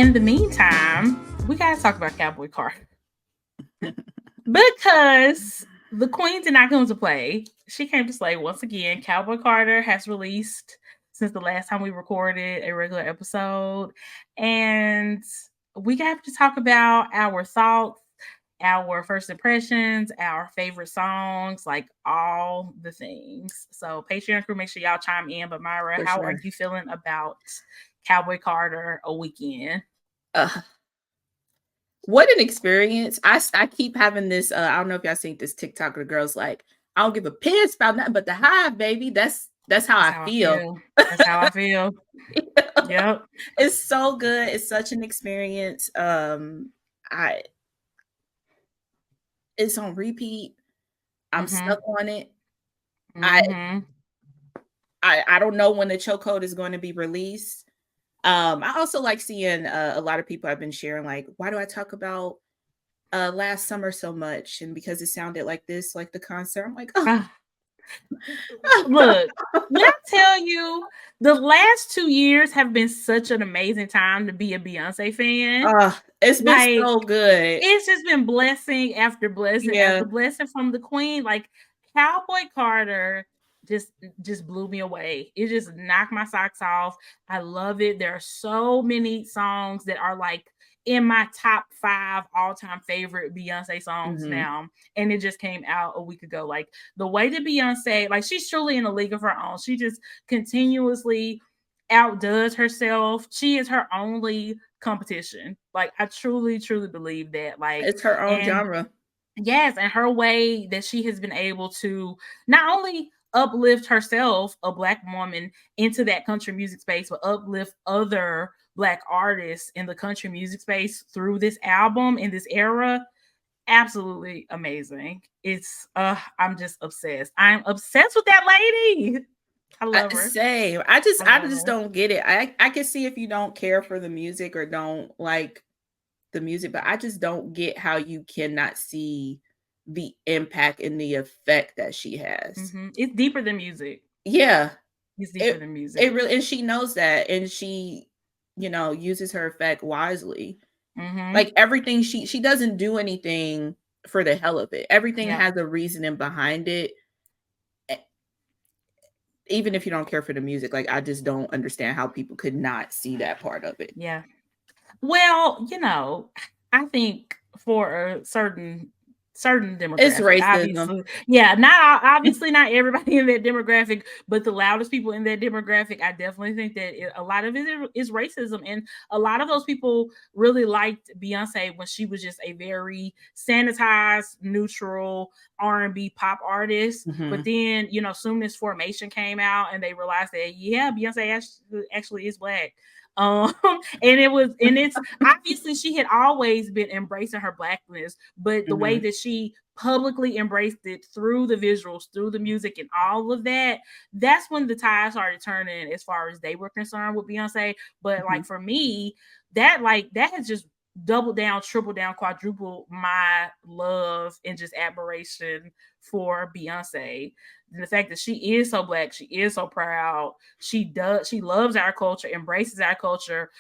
in the meantime, we gotta talk about Cowboy Carter because the Queen did not come to play. She came to slay once again. Cowboy Carter has released since the last time we recorded a regular episode, and we have to talk about our thoughts, our first impressions, our favorite songs, like all the things. So Patreon crew, make sure y'all chime in. But Myra, how are you feeling about Cowboy Carter a weekend? What an experience. I keep having this, I don't know if y'all seen this TikTok where the girls like, I don't give a piss about nothing but the Hive, baby. That's how I feel. That's how I feel. Yep. It's so good. It's such an experience. It's on repeat. I'm stuck on it. I don't know when the chokehold is going to be released. I also like seeing a lot of people have been sharing, like, why do I talk about last summer so much? And because it sounded like this, like the concert. I'm like, oh. Look, when I tell you, the last 2 years have been such an amazing time to be a Beyonce fan. It's been so good. It's just been blessing after blessing after blessing from the Queen. Like Cowboy Carter just blew me away. It just knocked my socks off. I love it. There are so many songs that are like in my top 5 all-time favorite Beyonce songs now. And it just came out a week ago. Like the way that Beyonce, like she's truly in a league of her own. She just continuously outdoes herself. She is her only competition. Like I truly believe that. Like it's her own genre. Yes, and her way that she has been able to not only uplift herself, a Black woman, into that country music space, but uplift other Black artists in the country music space through this album in this era. Absolutely amazing. It's I'm just obsessed. I'm obsessed with that lady. I love her. Same. I just don't get it. I can see if you don't care for the music or don't like the music, but I just don't get how you cannot see the impact and the effect that she has. It's deeper than music. Yeah. It's deeper than music. It really, and she knows that, and she, uses her effect wisely. Like everything, she doesn't do anything for the hell of it. Everything has a reasoning behind it. Even if you don't care for the music, like I just don't understand how people could not see that part of it. Yeah. Well, I think for a certain demographic, it's racism. Obviously. Yeah, not everybody in that demographic, but the loudest people in that demographic, I definitely think that a lot of it is racism. And a lot of those people really liked Beyonce when she was just a very sanitized, neutral R&B pop artist. But then, soon as Formation came out and they realized that, Beyonce actually is Black. And it's obviously she had always been embracing her Blackness, but the way that she publicly embraced it through the visuals, through the music, and all of that, that's when the tide started turning as far as they were concerned with Beyonce. But like for me, that has just double down, triple down, quadruple my love and just admiration for Beyonce. And the fact that she is so Black, she is so proud, she loves our culture, embraces our culture,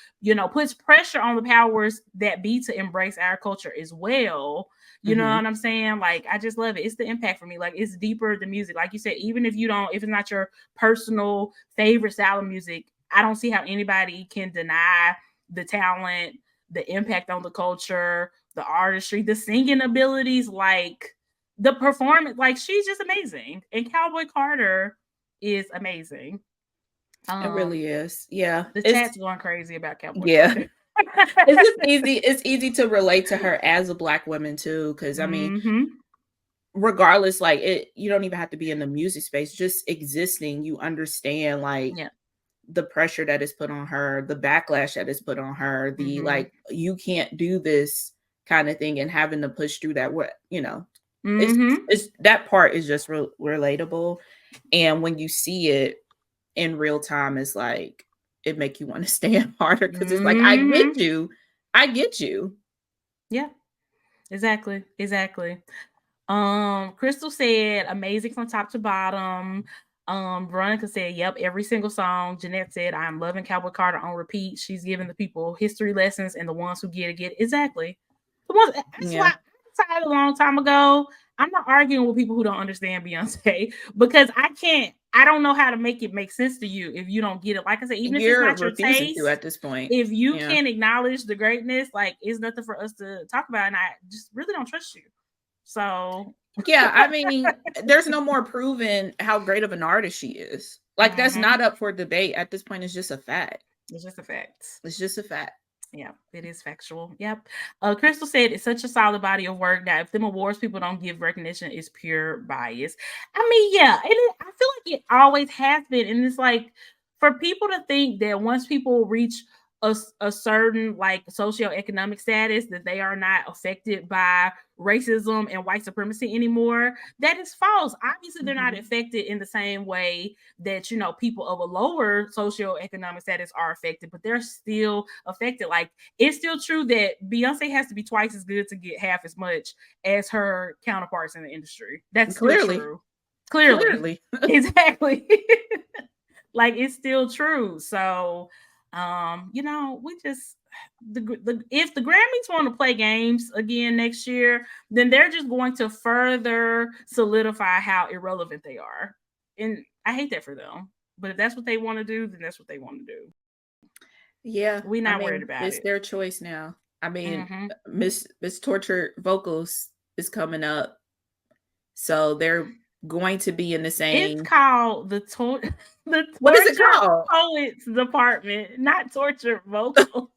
puts pressure on the powers that be to embrace our culture as well. You know what I'm saying? Like, I just love it. It's the impact for me. Like, it's deeper than music. Like you said, even if it's not your personal favorite style of music, I don't see how anybody can deny the talent, the impact on the culture, the artistry, the singing abilities, like the performance. Like, she's just amazing. And Cowboy Carter is amazing. It really is. Yeah. The chat's going crazy about Cowboy Carter. It's just easy. It's easy to relate to her as a Black woman too. Cause I mean, regardless, like you don't even have to be in the music space, just existing, you understand like the pressure that is put on her, the backlash that is put on her, the like, you can't do this kind of thing, and having to push through that, it's that part is just relatable. And when you see it in real time, it's like, it make you want to stand harder, because it's like, I get you. Yeah, exactly. Crystal said amazing from top to bottom. Veronica said, "Yep, every single song." Jeanette said, "I'm loving Cowboy Carter on repeat. She's giving the people history lessons, and the ones who get exactly the ones." That's why I decided a long time ago. I'm not arguing with people who don't understand Beyonce because I can't. I don't know how to make it make sense to you if you don't get it. Like I said, even if it's not your refusing taste, to at this point. if you can't acknowledge the greatness, like it's nothing for us to talk about, and I just really don't trust you. So yeah, I mean, there's no more proving how great of an artist she is. Like that's not up for debate at this point. It's just a fact. It's just a fact. It's just a fact. Yeah, it is factual. Yep. Crystal said it's such a solid body of work that if them awards people don't give recognition, it's pure bias. I mean, yeah, I feel like it always has been, and it's like for people to think that once people reach a certain like socioeconomic status that they are not affected by racism and white supremacy anymore, that is false. Obviously they're not affected in the same way that, you know, people of a lower socioeconomic status are affected, but they're still affected. Like it's still true that Beyonce has to be twice as good to get half as much as her counterparts in the industry. That's still true. Clearly. Exactly. Like it's still true. So you know, we just if the Grammys want to play games again next year, then they're just going to further solidify how irrelevant they are. And I hate that for them. But if that's what they want to do, then that's what they want to do. Yeah. We're not worried about it. It's their choice now. I mean, Miss Tortured Vocals is coming up. So they're going to be in the same. It's called the what is it called? Poets Department, not Tortured Vocal.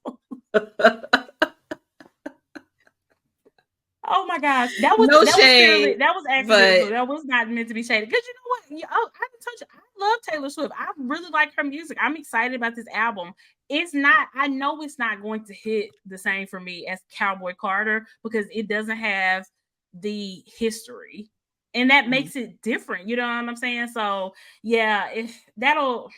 Oh my gosh, that was shade. That was accidental. That was not meant to be shaded. Because you know what? I told you, I love Taylor Swift. I really like her music. I'm excited about this album. It's not. I know it's not going to hit the same for me as Cowboy Carter because it doesn't have the history, and that makes it different. You know what I'm saying? So yeah, that'll.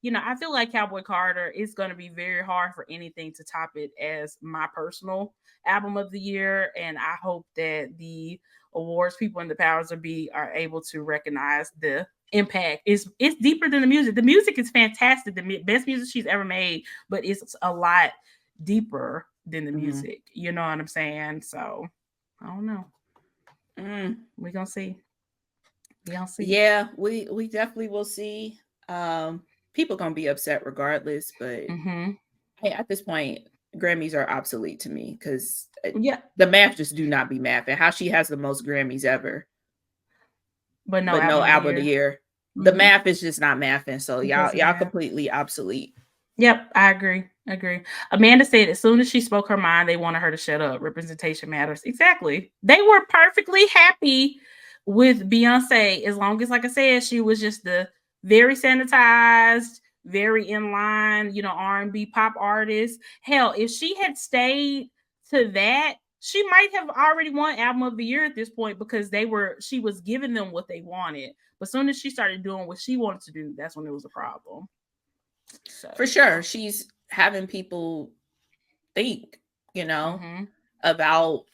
You know, I feel like Cowboy Carter is going to be very hard for anything to top it as my personal album of the year. And I hope that the awards people in the powers that be are able to recognize the impact. It's deeper than the music. The music is fantastic, the best music she's ever made, but it's a lot deeper than the music. You know what I'm saying? So I don't know. We're gonna see. Yeah, we definitely will see. People gonna be upset regardless, but hey, at this point, Grammys are obsolete to me because the math just do not be math. And how she has the most Grammys ever, but no album of the year. The math is just not mathing. So y'all completely obsolete. Yep, I agree. Amanda said as soon as she spoke her mind, they wanted her to shut up. Representation matters. Exactly. They were perfectly happy with Beyonce as long as, like I said, she was just the very sanitized, very in line, you know, R&B pop artist. Hell, if she had stayed to that, she might have already won album of the year at this point because she was giving them what they wanted. But as soon as she started doing what she wanted to do, that's when it was a problem. So, for sure, she's having people think, you know, about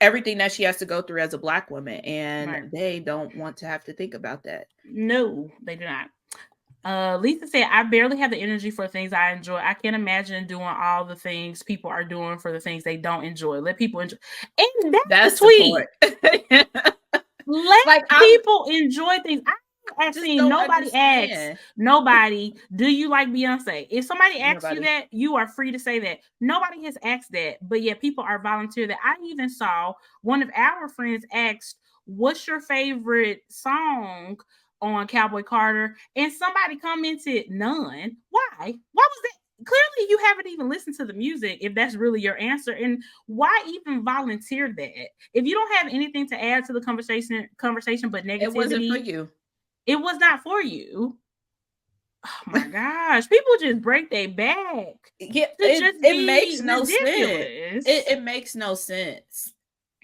everything that she has to go through as a Black woman, and they don't want to have to think about that. No, they do not. Lisa said, I barely have the energy for things I enjoy. I can't imagine doing all the things people are doing for the things they don't enjoy. Let people enjoy. And that's the tweet. Let people enjoy things. I've seen nobody ask nobody, do you like Beyonce? If somebody asks you that, you are free to say that. Nobody has asked that, but yet people are volunteer that. I even saw one of our friends asked, what's your favorite song on Cowboy Carter? And somebody commented, none. Why? Why was that? Clearly you haven't even listened to the music if that's really your answer. And why even volunteer that? If you don't have anything to add to the conversation but negativity, it wasn't for you. It was not for you. Oh my gosh. People just break their back. Yeah, it makes no sense. It makes no sense.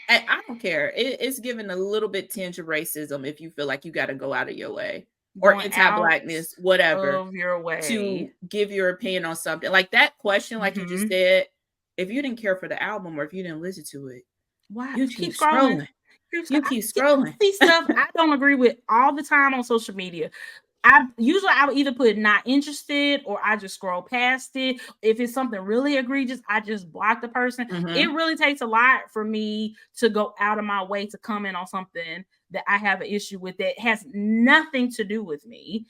I don't care. It's giving a little bit tinge of racism if you feel like you got to go out of your way or anti-Blackness, whatever, your way to give your opinion on something. Like that question, like you just said, if you didn't care for the album or if you didn't listen to it, why you keep scrolling. You keep scrolling. See stuff I don't agree with all the time on social media. I would either put not interested or I just scroll past it. If it's something really egregious, I just block the person. It really takes a lot for me to go out of my way to comment on something that I have an issue with that has nothing to do with me.